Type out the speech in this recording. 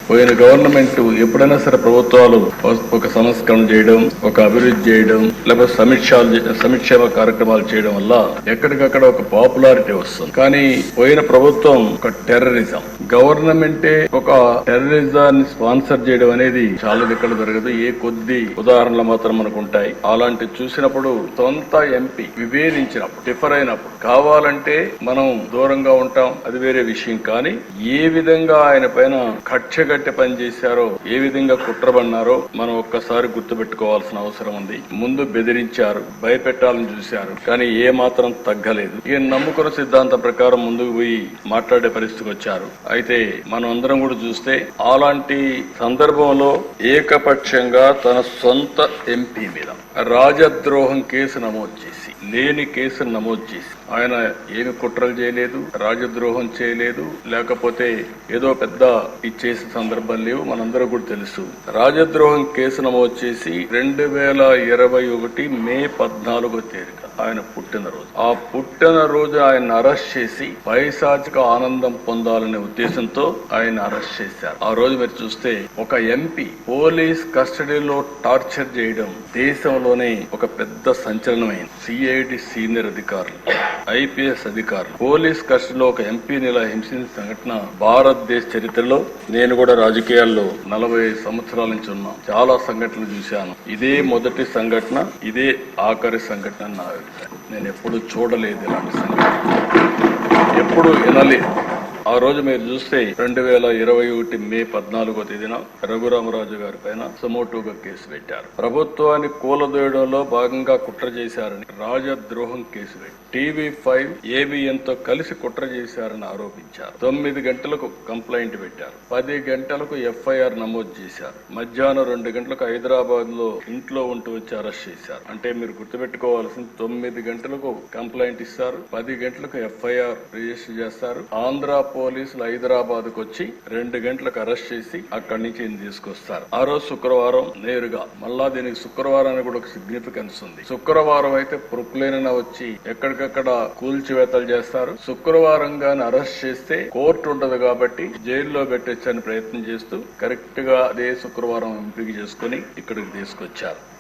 పోయిన గవర్నమెంట్ ఎప్పుడైనా సరే ప్రభుత్వాలు ఒక సంస్కరణ చేయడం, ఒక అభివృద్ధి చేయడం, లేకపోతే సంక్షేమ కార్యక్రమాలు చేయడం వల్ల ఎక్కడికక్కడ ఒక పాపులారిటీ వస్తుంది. కానీ పోయిన ప్రభుత్వం ఒక టెర్రరిజం, గవర్నమెంటే ఒక టెర్రరిజాన్ని స్పాన్సర్ చేయడం అనేది చాలా దగ్గర జరగదు. ఏ కొద్ది ఉదాహరణలు మాత్రం మనకు ఉంటాయి. అలాంటి చూసినప్పుడు సొంత ఎంపీ విభేదించినప్పుడు, డిఫర్ అయినప్పుడు కావాలంటే మనం దూరంగా ఉంటాం, అది వేరే విషయం. కానీ ఏ విధంగా ఆయన పైన కక్షగట్టి పని చేశారో, ఏ విధంగా కుట్రబడినారో మనం ఒక్కసారి గుర్తుపెట్టుకోవాల్సిన అవసరం ఉంది. ముందు బెదిరించారు, భయపెట్టాలని చూశారు, కానీ ఏ మాత్రం తగ్గలేదు. ఈయన నమ్ముకున్న సిద్ధాంతం ప్రకారం ముందుకు పోయి మాట్లాడే పరిస్థితికి వచ్చారు. అయితే మనం అందరం కూడా చూస్తే అలాంటి సందర్భంలో ఏకపక్షంగా తన సొంత ఎంపీ మీద రాజద్రోహం కేసు నమోదు చేసి, లేని కేసును నమోదు చేసి, ఆయన ఏమి కుట్రలు చేయలేదు, రాజద్రోహం చేయలేదు, లేకపోతే ఏదో పెద్ద ఇచ్చేసిన సందర్భం లేవు. మనందరూ కూడా తెలుసు. రాజద్రోహం కేసు నమోదు చేసి 2021 మే 14వ తేదీ ఆయన పుట్టినరోజు. ఆ పుట్టినరోజు ఆయన అరెస్ట్ చేసి పైశాచిక ఆనందం పొందాలనే ఉద్దేశంతో ఆయన అరెస్ట్ చేశారు. ఆ రోజు మీరు చూస్తే ఒక ఎంపీ పోలీస్ కస్టడీలో టార్చర్ చేయడం దేశంలోనే ఒక పెద్ద సంచలనమైంది. సిఐడి సీనియర్ అధికారులు, ఐపీఎస్ అధికారులు పోలీస్ కస్టడీలో ఒక ఎంపీని ఇలా హింసించిన సంఘటన భారతదేశ చరిత్రలో, నేను కూడా రాజకీయాల్లో 40 సంవత్సరాల నుంచి ఉన్నా, చాలా సంఘటనలు చూశాను. ఇదే మొదటి సంఘటన, ఇదే ఆఖరి సంఘటన నా అభిప్రాయం. నేను ఎప్పుడు చూడలేదు ఇలాంటి సంఘటన, ఎప్పుడు వినలేదు. ఆ రోజు మీరు చూస్తే 2021 మే 14వ తేదీన రఘురామరాజు గారి పైన సమోటోగా కేసు పెట్టారు. ప్రభుత్వాన్ని కూలదోయడంలో భాగంగా కుట్ర చేశారని రాజద్రోహం కేసు పెట్టి TV5 ABN తో కలిసి కుట్ర చేశారని ఆరోపించారు. 9 గంటలకు కంప్లైంట్ పెట్టారు, 10 గంటలకు FIR నమోదు చేశారు. మధ్యాహ్నం 2 గంటలకు హైదరాబాద్ లో ఇంట్లో ఉంటూ వచ్చి అరెస్ట్ చేశారు. అంటే మీరు గుర్తుపెట్టుకోవాల్సింది, 9 గంటలకు కంప్లైంట్ ఇస్తారు, 10 గంటలకు FIR రిజిస్టర్ చేస్తారు. ఆంధ్ర పోలీసులు హైదరాబాద్ కు వచ్చి 2 గంటలకు అరెస్ట్ చేసి అక్కడి నుంచి తీసుకొస్తారు. ఆ రోజు శుక్రవారం నేరుగా, మళ్ళా దీనికి శుక్రవారానికి కూడా ఒక సిగ్నిఫికెన్స్ ఉంది. శుక్రవారం అయితే ప్రొక్లేన్ వచ్చి ఎక్కడికక్కడ కూల్చివేతలు చేస్తారు. శుక్రవారం గాని అరెస్ట్ చేస్తే కోర్టు ఉండదు కాబట్టి జైల్లో పెట్టొచ్చని ప్రయత్నం చేస్తూ కరెక్ట్ గా అదే శుక్రవారం ఎంపిక చేసుకుని ఇక్కడికి తీసుకొచ్చారు.